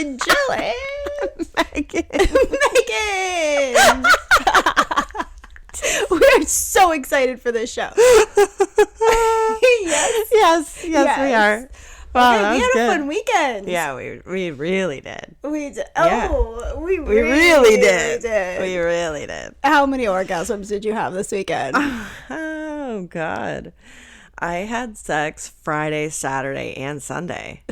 with Jill and Meaghan. We're so excited for this show. Yes, we are. Wow, okay, we had good. a fun weekend. Yeah, we really did. We did. Yeah. Oh, we really did. did. We really did. How many orgasms did you have this weekend? Oh, God. I had sex Friday, Saturday, and Sunday.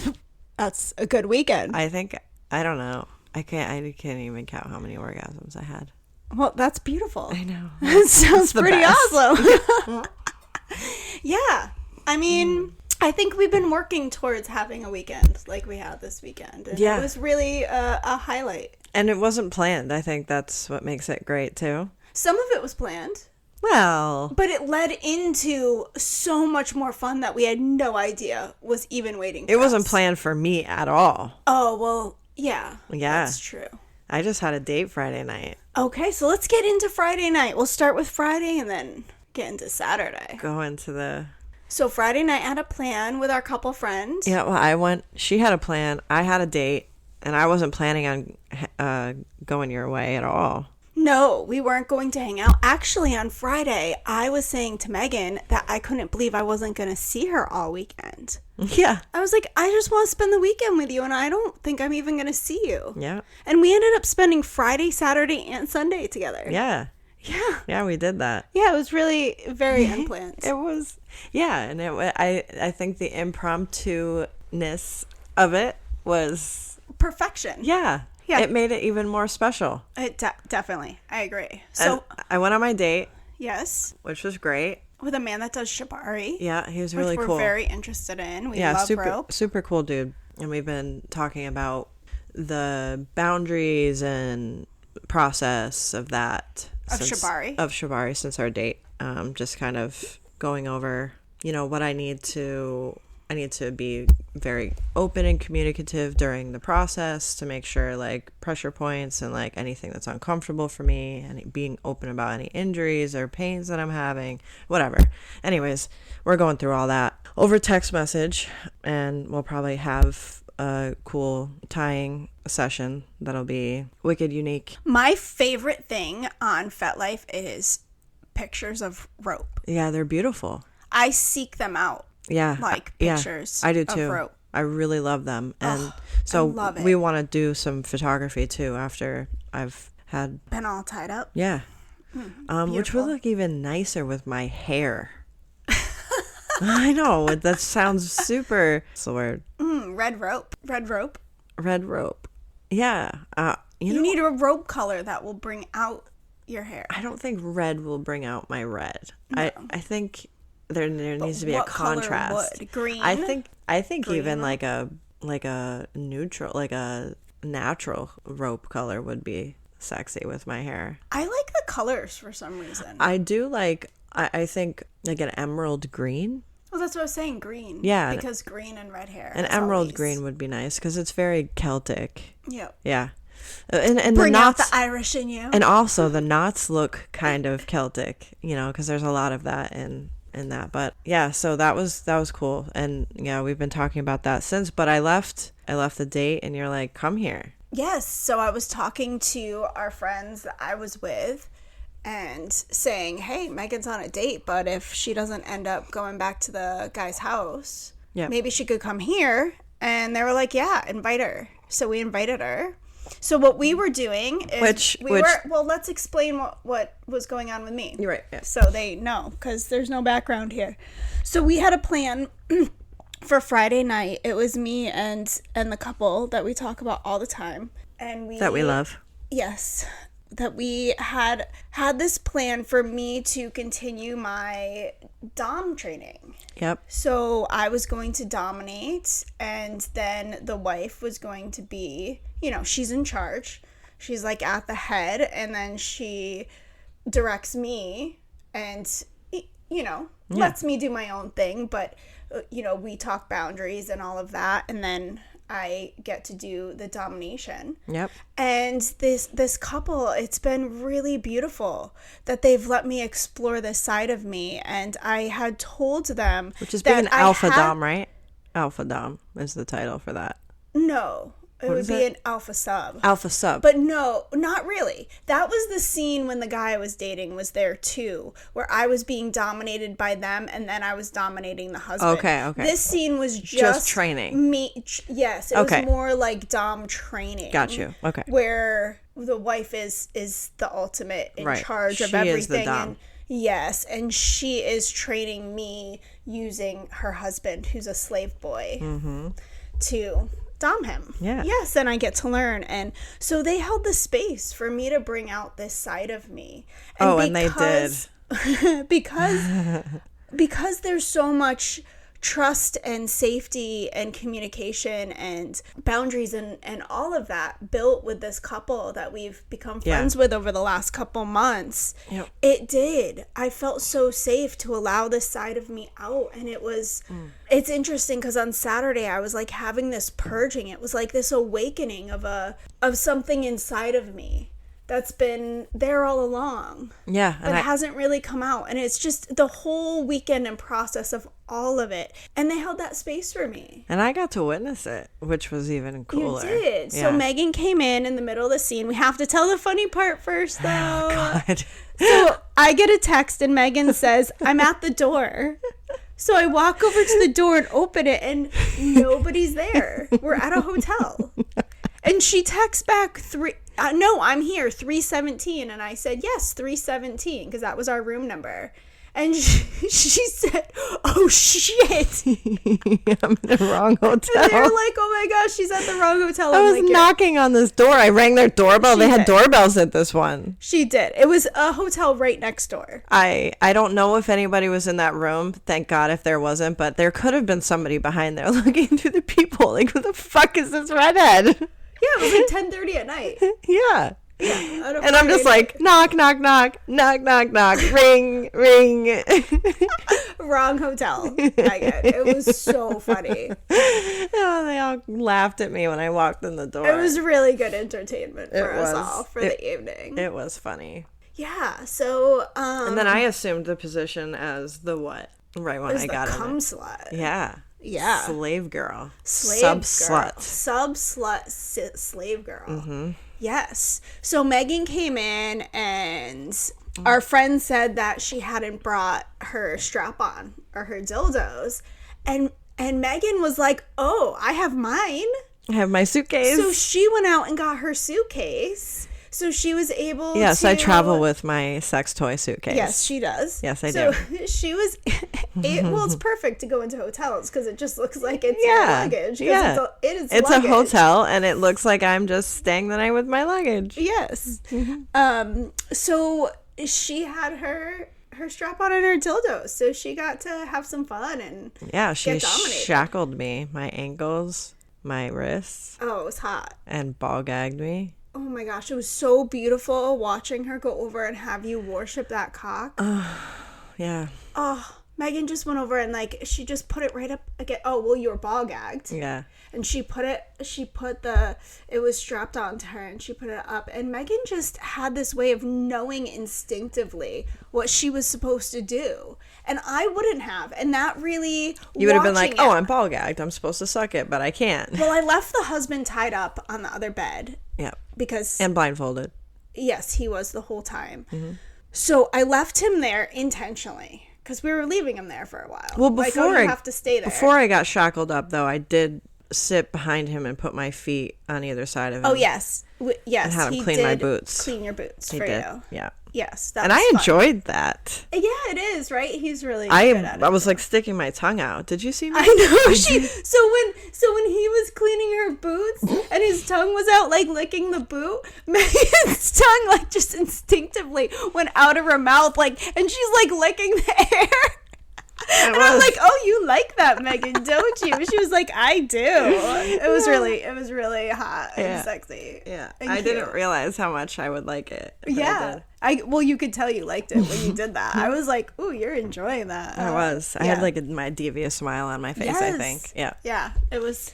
That's a good weekend. I don't know. I can't even count how many orgasms I had. Well, that's beautiful. I know. That sounds the pretty best. awesome. Yeah. I mean, I think we've been working towards having a weekend like we had this weekend. And Yeah. It was really a highlight. And it wasn't planned. I think that's what makes it great, too. Some of it was planned, Well, but it led into so much more fun that we had no idea was even waiting for it wasn't us. planned for me at all. Oh, well, yeah. Yeah. That's true. I just had a date Friday night. Okay, so let's get into Friday night. We'll start with Friday and then get into Saturday. Go into the... So Friday night had a plan with our couple friends. Yeah, well, she had a plan. I had a date, and I wasn't planning on going your way at all. No, we weren't going to hang out. Actually, on Friday, I was saying to Meaghan that I couldn't believe I wasn't going to see her all weekend. Yeah. I was like, I just want to spend the weekend with you, and I don't think I'm even going to see you. Yeah. And we ended up spending Friday, Saturday, and Sunday together. Yeah. Yeah. Yeah, we did that. Yeah, it was really very unplanned. It was, yeah, and I think the impromptu-ness of it was... Perfection. Yeah. Yeah. It made it even more special. Definitely. I agree. So, And I went on my date, yes, which was great. with a man that does shibari. Yeah, he was really which cool. we're very interested in. We Yeah, love super rope. super cool dude. And we've been talking about the boundaries and process of that Of shibari since our date. Just kind of going over, what I need to be very open and communicative during the process to make sure, like, pressure points and, like, anything that's uncomfortable for me, and being open about any injuries or pains that I'm having, whatever. Anyways, we're going through all that over text message, and we'll probably have a cool tying session that'll be wicked unique. My favorite thing on FetLife is pictures of rope. Yeah, they're beautiful. I seek them out. Yeah, Like pictures I do of too. rope. I really love them, and I love it. we want to do some photography too after I've had Been all tied up. which would beautiful. look even nicer with my hair. I know that sounds super. What's the word? Red rope. Red rope. Yeah. You need a rope color that will bring out your hair. I don't think red will bring out my red. No. I think there needs to be a what color contrast. would? Green? I think Green? even like a neutral, like a natural rope color would be sexy with my hair. I like the colors for some reason. I do like. I think like an emerald green. Well, that's what I was saying, green. Yeah. Because green and red hair. An is emerald always- green would be nice because it's very Celtic. Yep. Yeah, and Bring the out knots, the Irish in you. and also the knots look kind of Celtic, because there's a lot of that in that. But yeah, so that was cool, and yeah, we've been talking about that since. But I left the date, and you're like, come here. Yes. So I was talking to our friends that I was with and saying, hey, Megan's on a date, but if she doesn't end up going back to the guy's house, Yeah. maybe she could come here. And they were like, yeah, invite her. So we invited her. So what we were doing is well, let's explain what was going on with me. You're right. Yeah. So they know, because there's no background here. So we had a plan for Friday night. It was me and the couple that we talk about all the time. And That we love. Yes. That we had this plan for me to continue my dom training. Yep. So I was going to dominate, and then the wife was going to be, she's in charge. She's like at the head, and then she directs me and, lets me do my own thing. But, we talk boundaries and all of that, and then I get to do the domination. Yep. And this couple, it's been really beautiful that they've let me explore this side of me. And I had told them, Which is being an alpha dom, right? Alpha dom is the title for that. No, It would be an alpha sub. Alpha sub. But no, not really. That was the scene when the guy I was dating was there too, where I was being dominated by them and then I was dominating the husband. Okay. This scene was just training. Me. Yes, it was more like dom training. Got you. Okay. Where the wife is the ultimate in charge of everything. She is the dom. Yes, and she is training me using her husband, who's a slave boy, to dom him. Yeah. Yes, and I get to learn. And so they held the space for me to bring out this side of me. And they did. because there's so much trust and safety and communication and boundaries and all of that built with this couple that we've become friends with over the last couple months. Yep. It did. I felt so safe to allow this side of me out, and it was it's interesting because on Saturday I was like having this purging. It was like this awakening of something inside of me that's been there all along. Yeah. But hasn't really come out. And it's just the whole weekend and process of all of it. And they held that space for me. And I got to witness it, which was even cooler. You did. Yeah. So Meaghan came in the middle of the scene. We have to tell the funny part first, though. Oh, God. So I get a text and Meaghan says, I'm at the door. So I walk over to the door and open it and nobody's there. We're at a hotel. And she texts back no, I'm here, 317. And I said, yes, 317, because that was our room number. And she said, oh, shit. I'm in the wrong hotel. And they're like, oh, my gosh, she's at the wrong hotel. I was knocking on this door. I rang their doorbell. They had doorbells at this one. She did. It was a hotel right next door. I don't know if anybody was in that room. Thank God if there wasn't. But there could have been somebody behind there looking through the peephole. Like, who the fuck is this redhead? Yeah, it was like 10:30 at night. Yeah. And I'm just like, knock, knock, knock, knock, knock, knock, ring, ring. Wrong hotel. I get it. It was so funny. Oh, they all laughed at me when I walked in the door. It was really good entertainment for us all for the evening. It was funny. Yeah, so... and then I assumed the position as the what? Right when I got it. Cum slut. Yeah. Yeah. Slave girl. Sub-slut. Sub-slut slave girl. Mm-hmm. Yes. So Meaghan came in and our friend said that she hadn't brought her strap-on or her dildos. And Meaghan was like, oh, I have mine. I have my suitcase. So she went out and got her suitcase. So she was able Yes, I travel with my sex toy suitcase. Yes, she does. Yes, I do. So she was... it's perfect to go into hotels because it just looks like it's your luggage. Yeah. It's a hotel, and it looks like I'm just staying the night with my luggage. Yes. Mm-hmm. So she had her strap on and her dildo, so she got to have some fun and she shackled me, my ankles, my wrists. Oh, it was hot. And ball gagged me. Oh my gosh, it was so beautiful watching her go over and have you worship that cock. Yeah. Oh, Meaghan just went over and like she just put it right up again. Oh, well, you were ball gagged. Yeah. And it was strapped onto her and she put it up. And Meaghan just had this way of knowing instinctively what she was supposed to do. And I wouldn't have. And that really... You would have been like, I'm ball gagged. I'm supposed to suck it, but I can't. Well, I left the husband tied up on the other bed. Yeah. Because... And blindfolded. Yes, he was the whole time. Mm-hmm. So I left him there intentionally. Because we were leaving him there for a while. Well, before you have to stay there. Before I got shackled up, though, I did sit behind him and put my feet on either side of him. Oh, yes. Yes, and had him clean my boots. Clean your boots for did. you. Yeah. Yes, that was fun. Enjoyed that. Yeah, it is, right? He's really good at it. I was like sticking my tongue out. Did you see me? I know. So when he was cleaning her boots and his tongue was out, like licking the boot, Megan's tongue like just instinctively went out of her mouth, like, and she's like licking the air. And I'm like, oh, you like that, Meaghan, don't you? She was like, I do. It was really hot and sexy. Yeah, I didn't realize how much I would like it. Yeah, well, you could tell you liked it when you did that. I was like, ooh, you're enjoying that. I was. I had like my devious smile on my face. Yes. I think. Yeah. Yeah. It was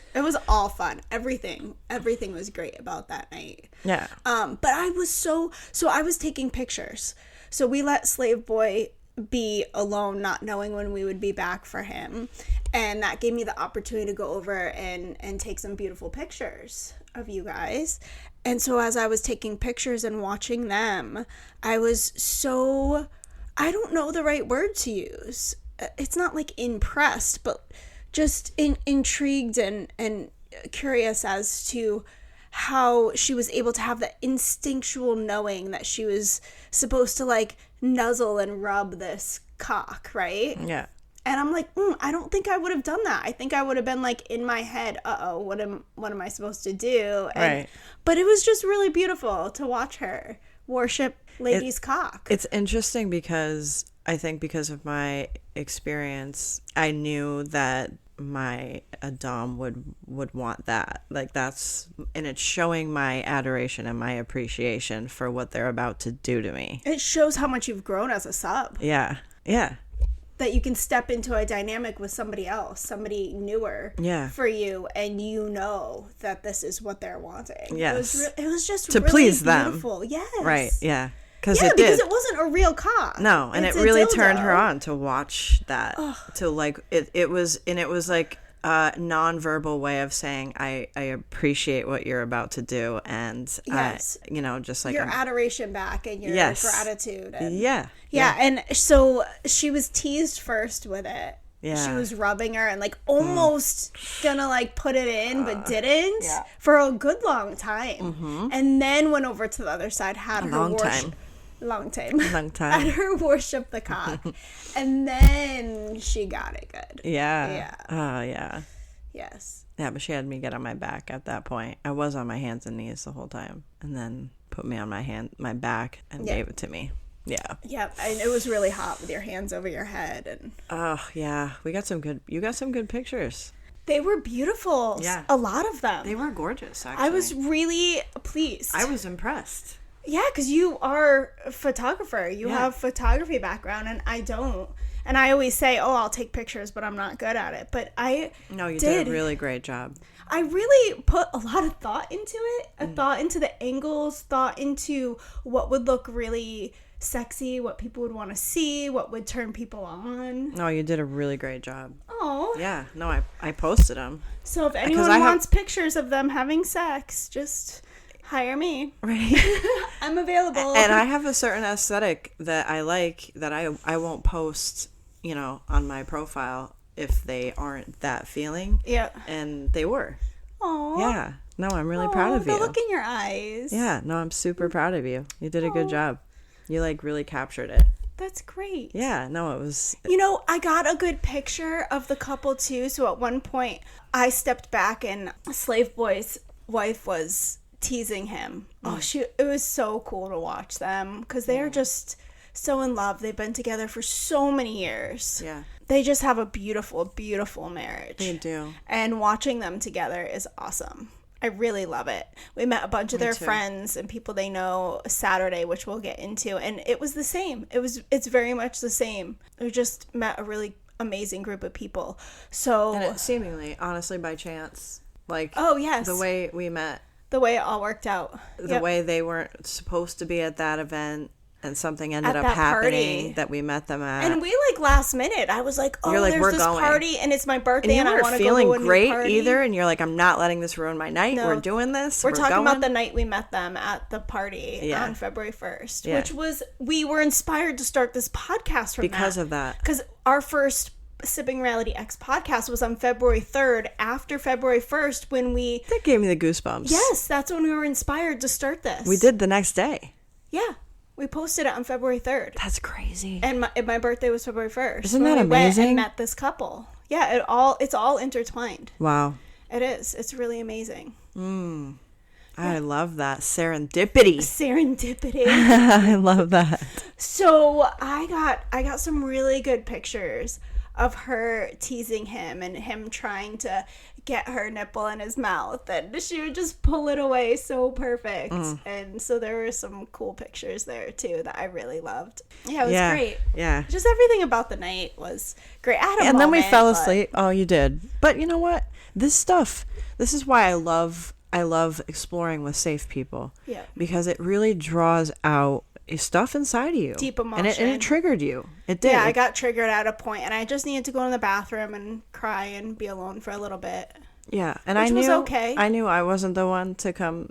all fun. Everything was great about that night. Yeah. But I was I was taking pictures. So we let Slave Boy be alone, not knowing when we would be back for him. And that gave me the opportunity to go over and take some beautiful pictures of you guys. And so as I was taking pictures and watching them, I was so, I don't know the right word to use. It's not like impressed, but just intrigued and curious as to how she was able to have that instinctual knowing that she was supposed to like nuzzle and rub this cock, right? Yeah. And I'm like, I don't think I would have done that. I think I would have been like in my head, what am I supposed to do? And, right. But it was just really beautiful to watch her worship Lady's cock. It's interesting because I think because of my experience, I knew that my dom would want that. Like that's, and it's showing my adoration and my appreciation for what they're about to do to me. It shows how much you've grown as a sub. Yeah. Yeah. That you can step into a dynamic with somebody else, somebody newer for you, and you know that this is what they're wanting. Yes. It was just to really please beautiful. them. Yes. Right. Yeah. Because it wasn't a real cock. No, and it's it really dildo. turned her on to watch that. To like it was like a nonverbal way of saying I appreciate what you're about to do, and yes. Just like your adoration back and your gratitude. And, yeah, and so she was teased first with it. Yeah. She was rubbing her and like almost gonna like put it in, but didn't for a good long time. And then went over to the other side, had her worship. Long time. Had her worship the cock. And then she got it good. Yeah. Yeah. Oh, yeah. Yes. Yeah, but she had me get on my back at that point. I was on my hands and knees the whole time. And then put me on my back and gave it to me. Yeah. Yep. And it was really hot with your hands over your head. And oh, yeah. You got some good pictures. They were beautiful. Yeah. A lot of them. They were gorgeous, actually. I was really pleased. I was impressed. Yeah, because you are a photographer. You have photography background, and I don't. And I always say, I'll take pictures, but I'm not good at it. But No, you did a really great job. I really put a lot of thought into it. Thought into the angles, thought into what would look really sexy, what people would want to see, what would turn people on. No, you did a really great job. Oh. Yeah. No, I posted them. So if anyone wants pictures of them having sex, just hire me. Right. I'm available. And I have a certain aesthetic that I like that I won't post, on my profile if they aren't that feeling. Yeah. And they were. Aww. Yeah. No, I'm really proud of you. The look in your eyes. Yeah. No, I'm super proud of you. You did a good job. You really captured it. That's great. Yeah. No, it was. I got a good picture of the couple too. So at one point I stepped back and Slave Boy's wife was teasing him. It was so cool to watch them because they are just so in love. They've been together for so many years. Yeah. They just have a beautiful, beautiful marriage. They do. And watching them together is awesome. I really love it. We met a bunch of their friends and people they know Saturday, which we'll get into, and it was the same. It's very much the same. We just met a really amazing group of people. So and it seemingly, honestly, by chance, yes, the way we met. The way it all worked out. The way they weren't supposed to be at that event and something ended up happening party. That we met them at. And we last minute, I was like, there's this going. Party and it's my birthday and I want to go to a feeling great party. Either. And you're like, I'm not letting this ruin my night. No. We're doing this. We're talking about the night we met them at the party on February 1st, which was, we were inspired to start this podcast from because of that. Because our first Sipping Reality X podcast was on February 3rd after February 1st when that gave me the goosebumps. Yes, that's when we were inspired to start this. We did the next day. Yeah, we posted it on February 3rd. That's crazy. And my birthday was February 1st. Isn't that amazing? And met this couple. Yeah, it's all intertwined. Wow. It is. It's really amazing. I love that serendipity. I love that. So I got some really good pictures of her teasing him and him trying to get her nipple in his mouth, and she would just pull it away so perfect. And so there were some cool pictures there too that I really loved. Yeah, it was great. Yeah, just everything about the night was great. I had a and moment, then we fell asleep. Oh, you did. But you know what? This is why I love exploring with safe people. Yeah, because it really draws out stuff inside of you. Deep emotion. And it triggered you. It did. Yeah, I got triggered at a point, and I just needed to go in the bathroom and cry and be alone for a little bit. Yeah, and Which was okay. I knew I wasn't the one to come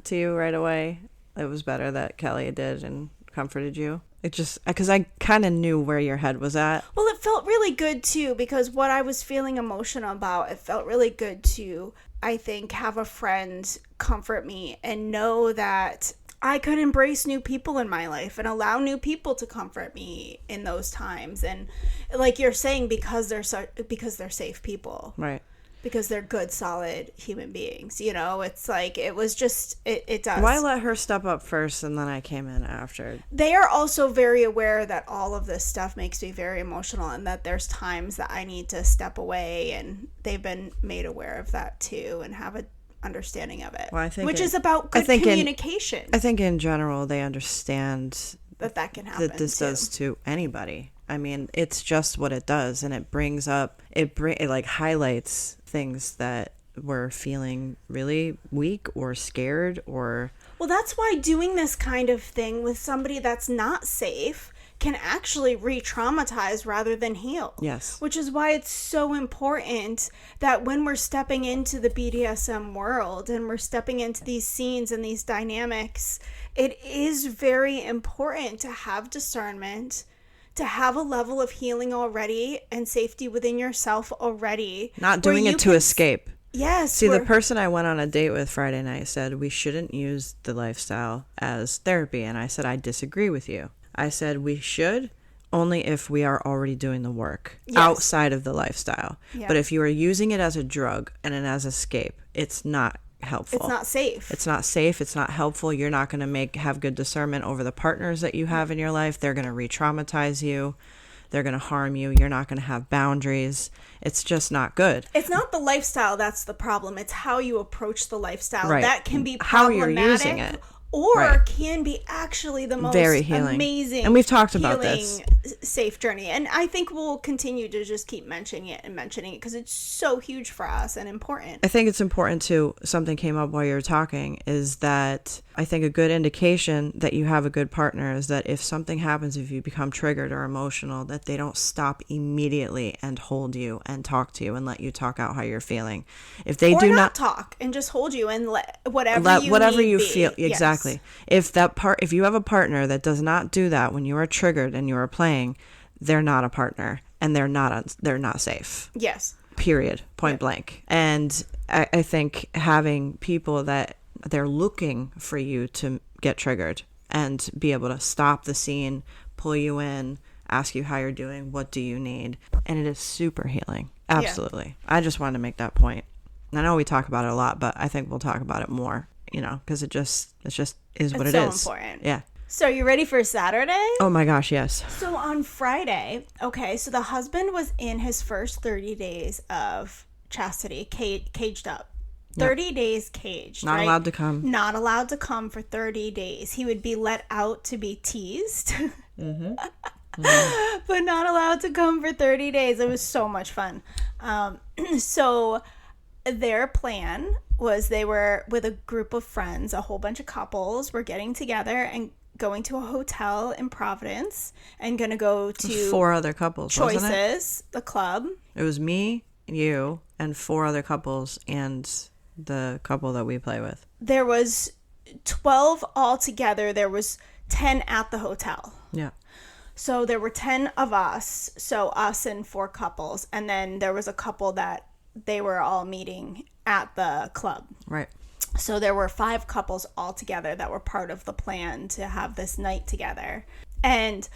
to you right away. It was better that Kelly did and comforted you. It just, because I kind of knew where your head was at. Well, it felt really good, too, because what I was feeling emotional about, it felt really good to, I think, have a friend comfort me and know that I could embrace new people in my life and allow new people to comfort me in those times. And like you're saying, because they're safe people. Right. Because they're good, solid human beings. You know, it's like, it was just, it does. Why let her step up first and then I came in after? They are also very aware that all of this stuff makes me very emotional and that there's times that I need to step away, and they've been made aware of that too and have a understanding of it. Well, I think which is about good communication. I think in general they understand that can happen. That this does to anybody. I mean, it's just what it does, and it brings up it like highlights things that we're feeling really weak or scared or. Well, that's why doing this kind of thing with somebody that's not safe can actually re-traumatize rather than heal. Yes. Which is why it's so important that when we're stepping into the BDSM world and we're stepping into these scenes and these dynamics, it is very important to have discernment, to have a level of healing already and safety within yourself already. Not doing it to escape. Yes. See, the person I went on a date with Friday night said we shouldn't use the lifestyle as therapy. And I said, I disagree with you. I said we should only if we are already doing the work outside of the lifestyle. Yeah. But if you are using it as a drug and as escape, it's not helpful. It's not safe. It's not safe. It's not helpful. You're not going to have good discernment over the partners that you have in your life. They're going to re-traumatize you. They're going to harm you. You're not going to have boundaries. It's just not good. It's not the lifestyle that's the problem. It's how you approach the lifestyle. Right. That can be how problematic. You're using it. Or can be actually the most very healing. Amazing, and we've talked about this, safe journey. And I think we'll continue to just keep mentioning it because it's so huge for us and important. I think it's important too. Something came up while you were talking is that I think a good indication that you have a good partner is that if something happens, if you become triggered or emotional, that they don't stop immediately and hold you and talk to you and let you talk out how you're feeling. If they do not talk and just hold you and let whatever you feel exactly. Yes. If you have a partner that does not do that when you are triggered and you are playing, they're not a partner and they're not safe. Yes. Period. Point blank. And I think having people that they're looking for you to get triggered and be able to stop the scene, pull you in, ask you how you're doing, what do you need, and it is super healing. Absolutely. Yeah. I just wanted to make that point. I know we talk about it a lot, but I think we'll talk about it more. Because it just is what it is. It's so important. Yeah. So are you ready for Saturday? Oh my gosh, yes. So on Friday, so the husband was in his first 30 days of chastity, caged up. 30 days caged. Not allowed to come. Not allowed to come for 30 days. He would be let out to be teased. Mm-hmm. Mm-hmm. But not allowed to come for 30 days. It was so much fun. So their plan was they were with a group of friends, a whole bunch of couples were getting together and going to a hotel in Providence and going to go to 4 other couples, Choices, wasn't it? The club. It was me, you, and 4 other couples and the couple that we play with. There was 12 altogether. There was 10 at the hotel. Yeah. So there were 10 of us, so us and 4 couples, and then there was a couple that they were all meeting at the club. Right. So there were 5 couples all together that were part of the plan to have this night together. And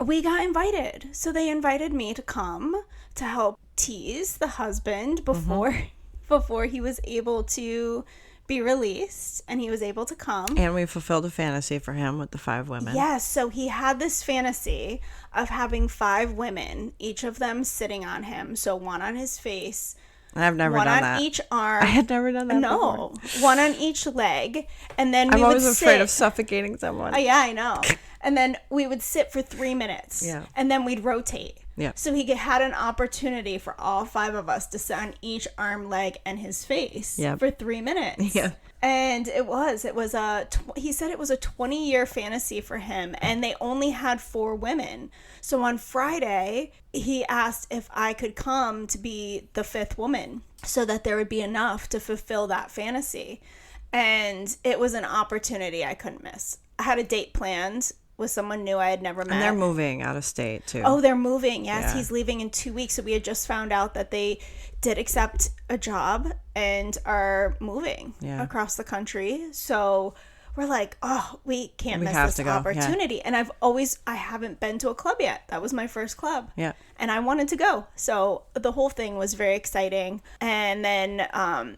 we got invited. So they invited me to come to help tease the husband before he was able to be released, and he was able to come. And we fulfilled a fantasy for him with the 5 women. Yes, so he had this fantasy of having 5 women, each of them sitting on him. So one on his face, I've never done that. One on each arm. I had never done that before. One on each leg. And then I'm always afraid of suffocating someone. Yeah, I know. And then we would sit for 3 minutes. Yeah. And then we'd rotate. Yeah. So he had an opportunity for all 5 of us to sit on each arm, leg, and his face for 3 minutes. Yeah. And he said it was a 20-year fantasy for him, and they only had 4 women. So on Friday, he asked if I could come to be the 5th woman so that there would be enough to fulfill that fantasy. And it was an opportunity I couldn't miss. I had a date planned with someone new I had never met. And they're moving out of state, too. Oh, they're moving. Yes, Yeah. He's leaving in 2 weeks. So we had just found out that they did accept a job and are moving across the country. So we're like, oh, we can't miss this opportunity. And I haven't been to a club yet. That was my first club. Yeah. And I wanted to go. So the whole thing was very exciting. And then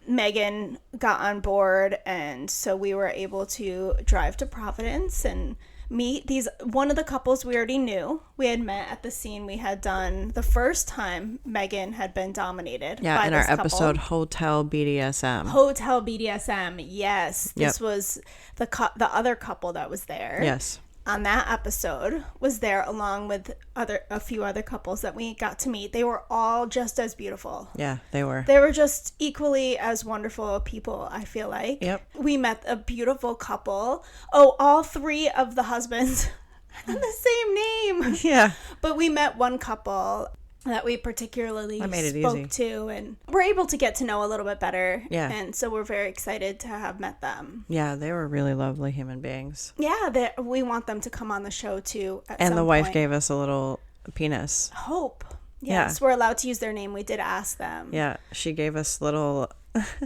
Meaghan got on board. And so we were able to drive to Providence and meet one of the couples we already knew. We had met at the scene we had done the first time Meaghan had been dominated. Yeah, by in this our couple. episode Hotel BDSM. Hotel BDSM, yes. This was the other couple that was there. Yes. On that episode was there along with a few other couples that we got to meet. They were all just as beautiful. Yeah, they were. They were just equally as wonderful people, I feel like. Yep. We met a beautiful couple. Oh, all 3 of the husbands had the same name. Yeah. But we met one couple that we particularly spoke to, and we're able to get to know a little bit better. Yeah. And so we're very excited to have met them. Yeah, they were really lovely human beings. Yeah, we want them to come on the show too. And the wife gave us a little penis. Hope. Yes, we're allowed to use their name. We did ask them. Yeah, she gave us little...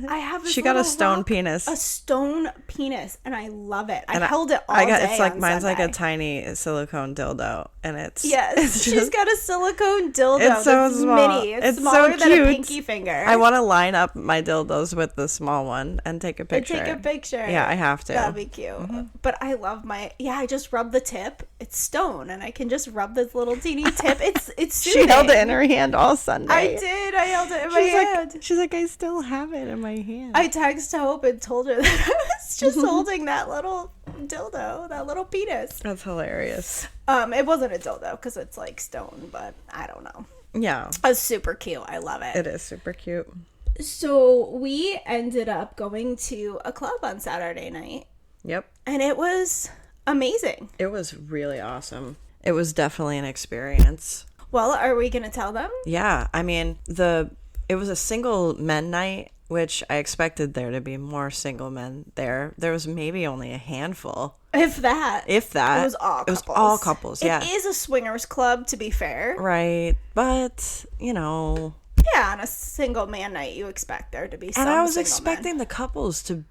I have this she got a stone penis. A stone penis, and I love it. I held it all day. It's like mine's Sunday. like a tiny silicone dildo, and it's she's got a silicone dildo. It's so small. Mini. It's so smaller than cute. a pinky finger. I want to line up my dildos with the small one and take a picture. Yeah, I have to. That'd be cute. Mm-hmm. But I love I just rub the tip. It's stone, and I can just rub this little teeny tip. It's soothing. She held it in her hand all Sunday. I did. I held it in my hand. She's like, I still have it in my hand. I texted Hope and told her that I was just holding that little dildo, that little penis. That's hilarious. It wasn't a dildo because it's like stone, but I don't know. Yeah. It's super cute. I love it. It is super cute. So we ended up going to a club on Saturday night. Yep. And it was amazing. It was really awesome. It was definitely an experience. Well, are we going to tell them? Yeah. I mean, it was a single men night, which I expected there to be more single men there. There was maybe only a handful. If that. It was all couples. It was all couples, yeah. It is a swingers club, to be fair. Right. But, Yeah, on a single man night, you expect there to be some. And I was single expecting men. the couples to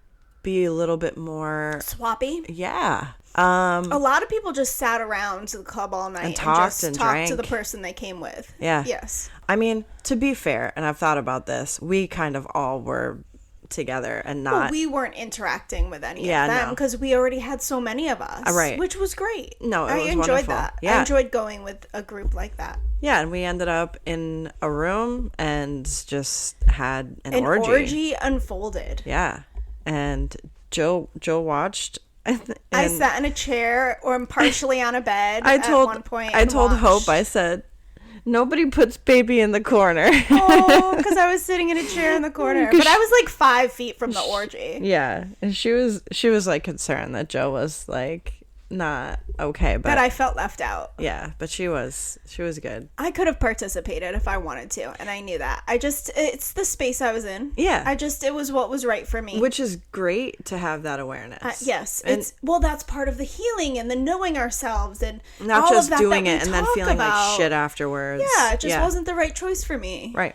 be a little bit more... swappy? Yeah. A lot of people just sat around the club all night and talked talked to the person they came with. Yeah. Yes. I mean, to be fair, and I've thought about this, we kind of all were together and not... Well, we weren't interacting with any of them because we already had so many of us. Right. Which was great. No, it I was enjoyed wonderful. that. Yeah. I enjoyed going with a group like that. Yeah, and we ended up in a room and just had an orgy. An orgy unfolded. Yeah. And Joe watched... I sat in a chair or partially on a bed at one point. I told Hope, I said, nobody puts baby in the corner. Oh, because I was sitting in a chair in the corner. But I was like 5 feet from the orgy. Yeah. And she was like concerned that Joe was like not okay. But I felt left out. Yeah, but she was good. I could have participated if I wanted to, and I knew that. It's the space I was in. Yeah. It was what was right for me. Which is great to have that awareness. Yes. That's part of the healing and the knowing ourselves and not all just of that doing that it and then feeling like shit afterwards. Yeah, it just wasn't the right choice for me. Right.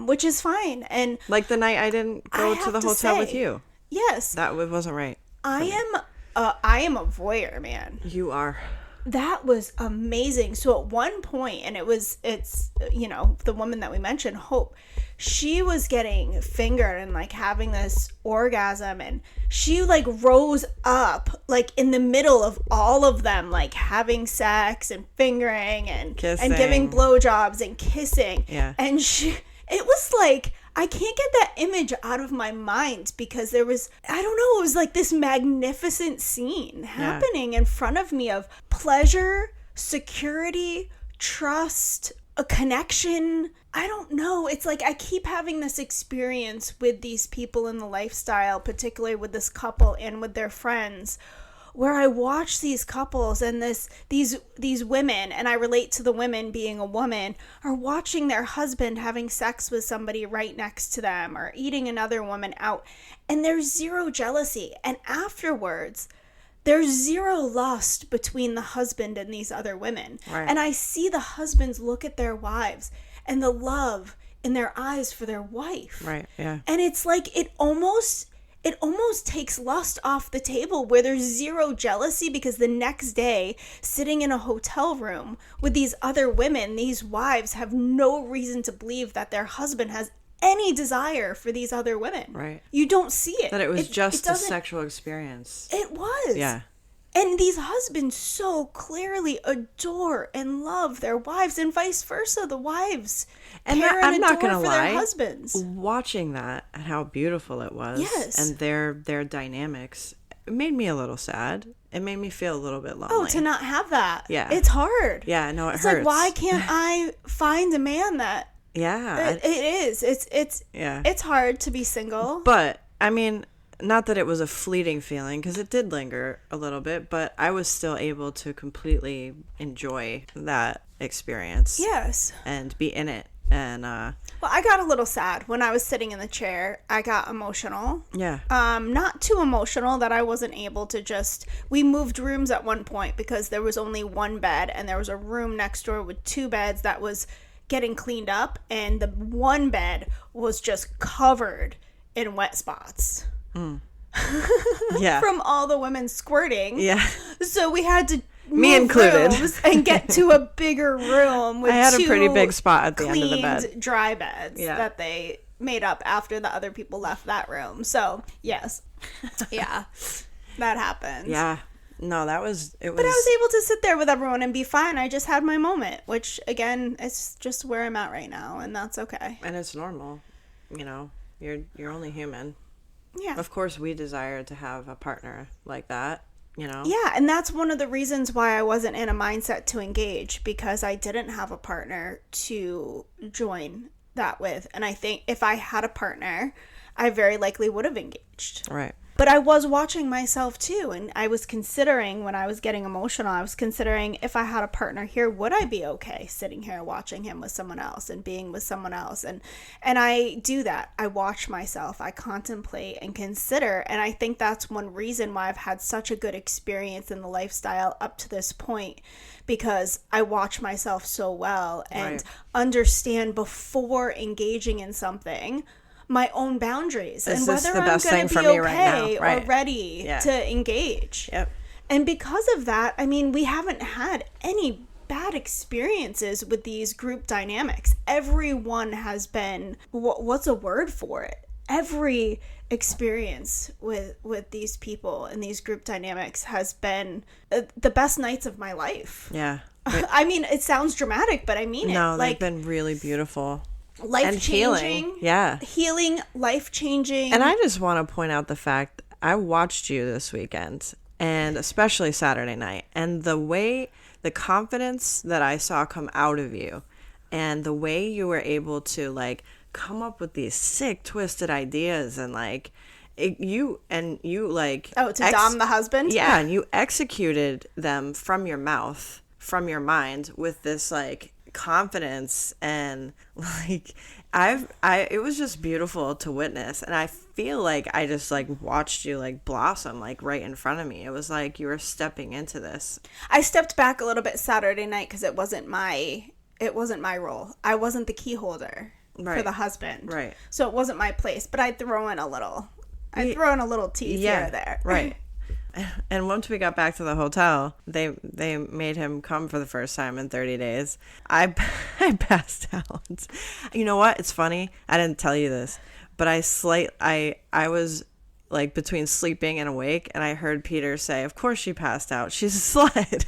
Which is fine. And like the night I didn't go to the hotel with you. Yes. That wasn't right. I am a voyeur, man. You are. That was amazing. So at one point, and it's the woman that we mentioned, Hope, she was getting fingered and like having this orgasm, and she like rose up like in the middle of all of them, like having sex and fingering and kissing and giving blowjobs and kissing. Yeah. And it was like I can't get that image out of my mind because there was, I don't know, it was like this magnificent scene happening in front of me of pleasure, security, trust, a connection. I don't know. It's like I keep having this experience with these people in the lifestyle, particularly with this couple and with their friends, where I watch these couples and these women, and I relate to the women being a woman, are watching their husband having sex with somebody right next to them or eating another woman out, and there's zero jealousy. And afterwards, there's zero lust between the husband and these other women. Right. And I see the husbands look at their wives and the love in their eyes for their wife. Right, yeah. And it's like it almost takes lust off the table, where there's zero jealousy, because the next day, sitting in a hotel room with these other women, these wives have no reason to believe that their husband has any desire for these other women. Right. You don't see it. That it was just a sexual experience. It was. Yeah. And these husbands so clearly adore and love their wives, and vice versa. The wives care and adore for their husbands. Watching that and how beautiful it was, yes, and their dynamics, it made me a little sad. It made me feel a little bit lonely. Oh, to not have that. Yeah. It's hard. Yeah, no, it hurts. It's like, why can't I find a man that... Yeah. It is. It's hard to be single. But, I mean... Not that it was a fleeting feeling, because it did linger a little bit, but I was still able to completely enjoy that experience. Yes. And be in it. And, well, I got a little sad when I was sitting in the chair. I got emotional. Yeah. Not too emotional that I wasn't able to just... We moved rooms at one point because there was only one bed, and there was a room next door with two beds that was getting cleaned up, and the one bed was just covered in wet spots. Yeah. From all the women squirting. Yeah. So we had to me included rooms and get to a bigger room with I had a pretty big spot at the end of the bed. Dry beds yeah. that they made up after the other people left that room. So, yes. Yeah. That happened. Yeah. No, that was it was But I was able to sit there with everyone and be fine. I just had my moment, which again, is just where I'm at right now, and that's okay. And it's normal. You know, you're only human. Yeah. Of course, we desire to have a partner like that, you know? Yeah, and that's one of the reasons why I wasn't in a mindset to engage, because I didn't have a partner to join that with. And I think if I had a partner, I very likely would have engaged. Right. But I was watching myself too, and I was considering, when I was getting emotional, I was considering, if I had a partner here, would I be okay sitting here watching him with someone else and being with someone else? And I do that. I watch myself, I contemplate and consider, and I think that's one reason why I've had such a good experience in the lifestyle up to this point, because I watch myself so well and understand before engaging in something my own boundaries and whether I'm going to be okay or ready to engage. Yep. And because of that, I mean, we haven't had any bad experiences with these group dynamics. Everyone has been, what's a word for it? Every experience with these people and these group dynamics has been the best nights of my life. Yeah. I mean, it sounds dramatic, but I mean it. No, they've been really beautiful. Life-changing. Yeah. Healing, life-changing. And I just want to point out the fact I watched you this weekend, and especially Saturday night, and the confidence that I saw come out of you, and the way you were able to, like, come up with these sick, twisted ideas, and, like, you dom the husband? Yeah, and you executed them from your mouth, from your mind, with this, like, confidence, and like it was just beautiful to witness, and I feel like I just like watched you like blossom like right in front of me. It was like you were stepping into this. I stepped back a little bit Saturday night because it wasn't my role. I wasn't the key holder for the husband, right? So it wasn't my place, but I'd throw in a little tease here or there, right? And once we got back to the hotel, they made him come for the first time in 30 days. I passed out. You know what? It's funny. I didn't tell you this, but I was like between sleeping and awake, and I heard Peter say, "Of course she passed out. She's a slut."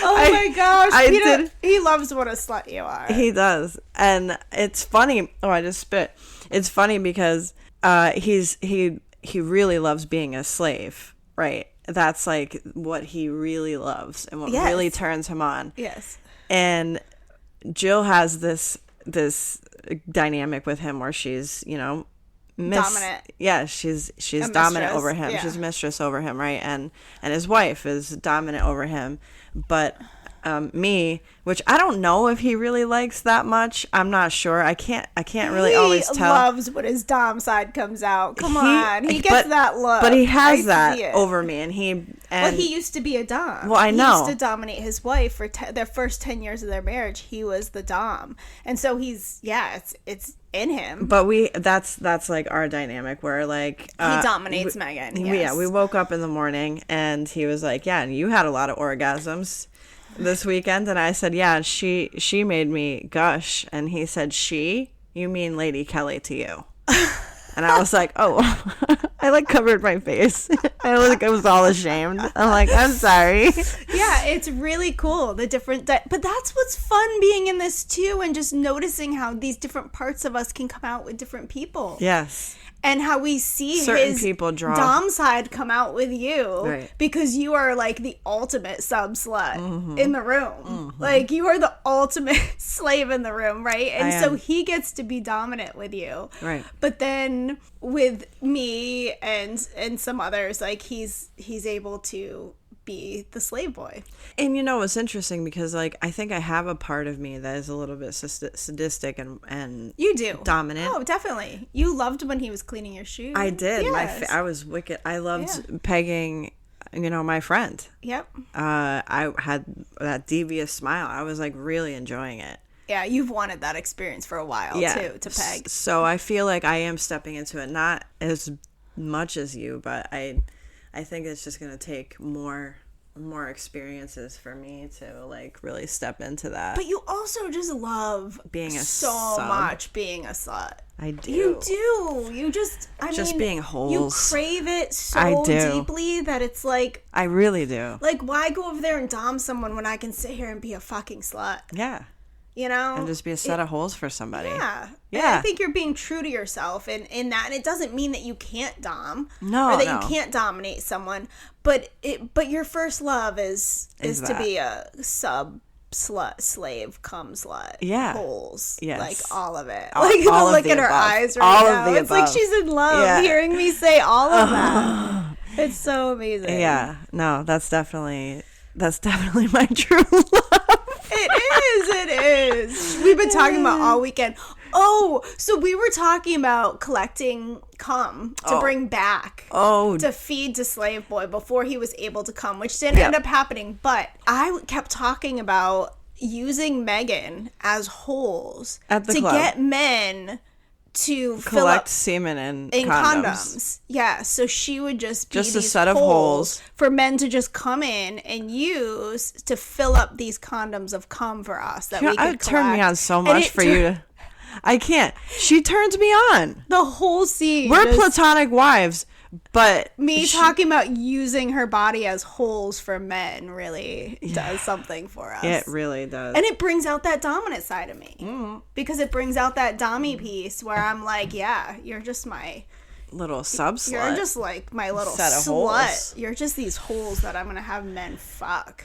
Oh my gosh. He loves what a slut you are. He does. And it's funny. Oh, I just spit. It's funny because he really loves being a slave, right? That's like what he really loves and what really turns him on. Yes. And Jill has this dynamic with him where she's, dominant. Yeah, she's dominant over him. Yeah. She's mistress over him, right? And his wife is dominant over him. But me, which I don't know if he really likes that much. I'm not sure. I can't really always tell. He loves when his dom side comes out. Come on, he gets that look. But he has that over me, and well, he used to be a dom. Well, I know. He used to dominate his wife for their first 10 years of their marriage. He was the dom, and so it's in him. But that's like our dynamic where like he dominates Meaghan. Yes. Yeah, we woke up in the morning and he was like, yeah, and you had a lot of orgasms this weekend, and I said, yeah, she made me gush, and he said, you mean Lady Kelly to you? And I was like, oh. I like covered my face. I was all ashamed. I'm like, I'm sorry. Yeah, it's really cool. The different, but that's what's fun being in this too, and just noticing how these different parts of us can come out with different people. Yes. And how we see certain his people draw dom side come out with you, right, because you are like the ultimate sub slut in the room. Like you are the ultimate slave in the room, right? And so he gets to be dominant with you, right? But then with me and some others, like he's able to be the slave boy. And it's interesting because like I think I have a part of me that is a little bit sadistic and you do dominant. Oh, definitely. You loved when he was cleaning your shoes. I did. Yes. I was wicked. I loved pegging my friend. Yep. I had that devious smile. I was like really enjoying it. Yeah, you've wanted that experience for a while too, to peg. So I feel like I am stepping into it, not as much as you, but I think it's just going to take more experiences for me to like really step into that. But you also just love being a slut. I do. You do. You just being holes. You crave it so deeply that it's like I really do. Like, why go over there and dom someone when I can sit here and be a fucking slut? Yeah. And just be a set of holes for somebody. Yeah. And I think you're being true to yourself in that, and it doesn't mean that you can't dom, or that you can't dominate someone, but your first love is to be a sub slut, slave, cum slut, holes, like all of it. Like all look at her eyes right now. It's like she's in love hearing me say all of that. It's so amazing. Yeah. No, that's definitely my true love. It is. We've been talking about all weekend. Oh, so we were talking about collecting cum to bring back to feed to Slave Boy before he was able to come, which didn't end up happening. But I kept talking about using Meaghan as holes at the to club. Get men to collect semen in condoms. Yeah, so she would just be a set of holes for men to just come in and use to fill up these condoms of cum for us that we could collect. It turned me on so much for you to... I can't. She turns me on. The whole scene. We're platonic wives, but... talking about using her body as holes for men really does something for us. It really does. And it brings out that dominant side of me. Because it brings out that dommy piece where I'm like, yeah, you're just my... little sub-slut. You're just like my little set of slut. Holes. You're just these holes that I'm going to have men fuck.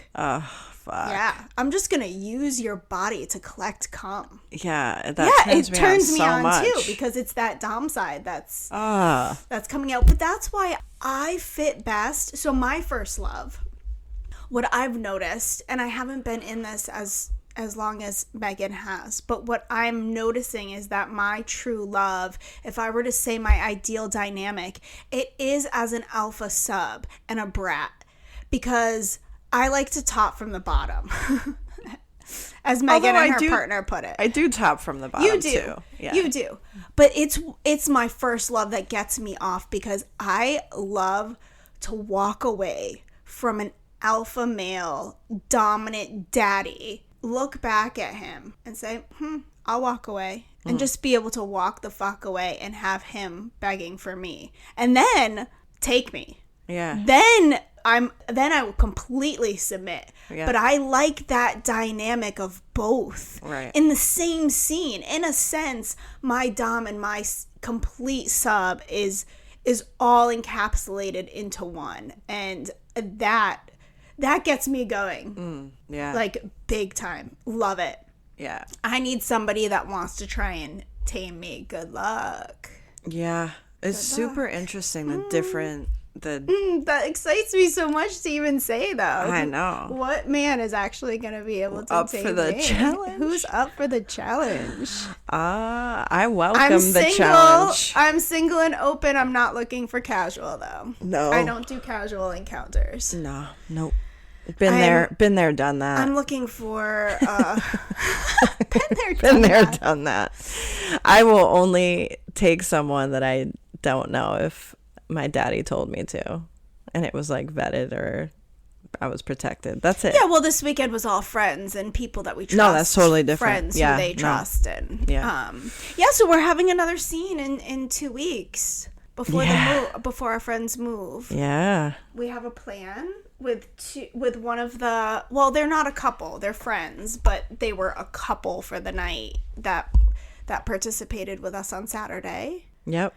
Fuck. Yeah, I'm just gonna use your body to collect cum. Yeah, it turns me on too, because it's that dom side that's coming out. But that's why I fit best. So my first love, what I've noticed, and I haven't been in this as long as Meaghan has, but what I'm noticing is that my true love, if I were to say my ideal dynamic, it is as an alpha sub and a brat, because I like to top from the bottom, as Meaghan and her partner put it. I do top from the bottom, too. Yeah. You do. But it's my first love that gets me off, because I love to walk away from an alpha male, dominant daddy, look back at him and say, I'll walk away. And just be able to walk the fuck away and have him begging for me. And then take me. Yeah. Then I will completely submit. Yeah. But I like that dynamic of both in the same scene. In a sense, my dom and my complete sub is all encapsulated into one, and that gets me going. Like big time. Love it. Yeah. I need somebody that wants to try and tame me. Good luck. Yeah. It's super interesting, the different... that excites me so much to even say, though. I know. What man is actually going to be able to up tame for the me? challenge? Who's up for the challenge? I welcome the challenge. I'm single and open. I'm not looking for casual, though. No. I don't do casual encounters. No. Nope. Been there, done that. I'm looking for been there, done that. I will only take someone that I don't know if my daddy told me to, and it was like vetted or I was protected. That's it. Yeah, well, this weekend was all friends and people that we trust. No, that's totally different. Friends who they trust. And so we're having another scene in 2 weeks before our friends move. Yeah. We have a plan with one of the, well, they're not a couple, they're friends, but they were a couple for the night that participated with us on Saturday. Yep.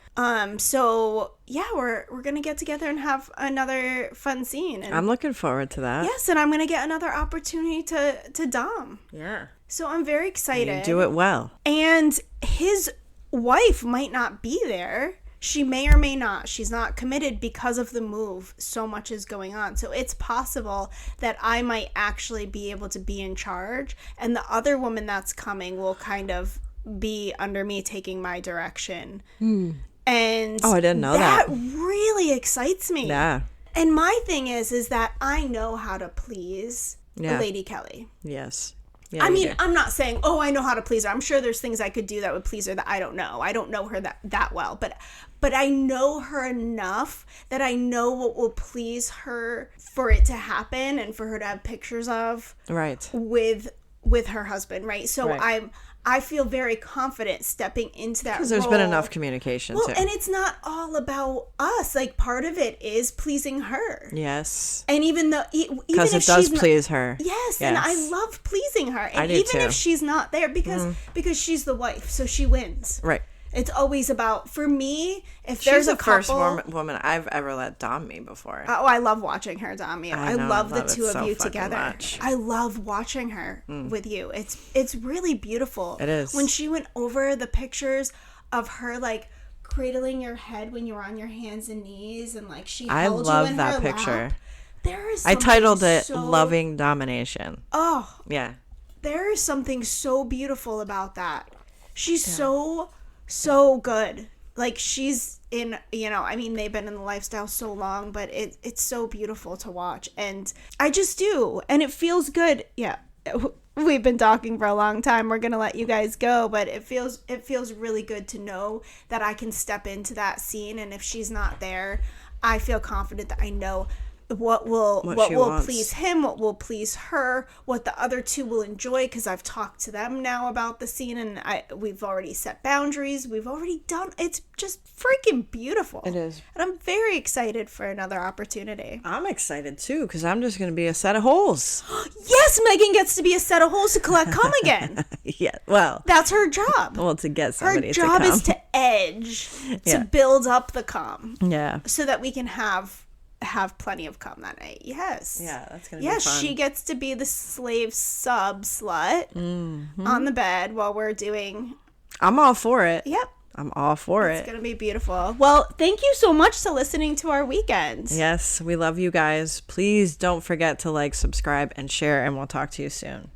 So yeah, we're gonna get together and have another fun scene. And I'm looking forward to that. yes, and I'm gonna get another opportunity to dom. Yeah. So I'm very excited. You do it well. And his wife might not be there. She may or may not. She's not committed because of the move. So much is going on. So it's possible that I might actually be able to be in charge, and the other woman that's coming will kind of be under me, taking my direction. And I didn't know that. That really excites me. Yeah. And my thing is that I know how to please Lady Kelly. Yes. Yeah, I mean, I'm not saying, I know how to please her. I'm sure there's things I could do that would please her that I don't know. I don't know her that well, but I know her enough that I know what will please her for it to happen and for her to have pictures of with her husband, right? So I feel very confident stepping into that role. Because there's been enough communication, too. And it's not all about us. Like, part of it is pleasing her. Yes. And even because it does please her. Yes, and I love pleasing her. And I do even too. if she's not there, because she's the wife, so she wins. Right. It's always about, for me, if there's a couple... She's the first woman I've ever let dom me before. Oh, I love watching her dom you. I love the two of you together. Much. I love watching her with you. It's really beautiful. It is. When she went over the pictures of her, like, cradling your head when you were on your hands and knees, and, like, she held you in her picture. Lap. There is. I titled it "Loving Domination." Oh. Yeah. There is something so beautiful about that. She's so good. Like, she's in, I mean, they've been in the lifestyle so long, but it's so beautiful to watch. And I just do. And it feels good. Yeah. We've been talking for a long time. We're going to let you guys go, but it feels really good to know that I can step into that scene. And if she's not there, I feel confident that I know what will please him, what will please her, what the other two will enjoy, because I've talked to them now about the scene, and we've already set boundaries. We've already done. It's just freaking beautiful. It is, and I'm very excited for another opportunity. I'm excited too, because I'm just going to be a set of holes. Yes, Meaghan gets to be a set of holes to collect cum again. Yeah, well, that's her job. Well, to get somebody her to job come. Is to edge, to build up the cum. Yeah, so that we can have plenty of cum that night. Yes. Yeah, that's gonna be fun. Yes, she gets to be the slave sub slut on the bed while we're doing. I'm all for it. Yep. I'm all for it. It's gonna be beautiful. Well, thank you so much for listening to our weekend. Yes, we love you guys. Please don't forget to like, subscribe, and share, and we'll talk to you soon.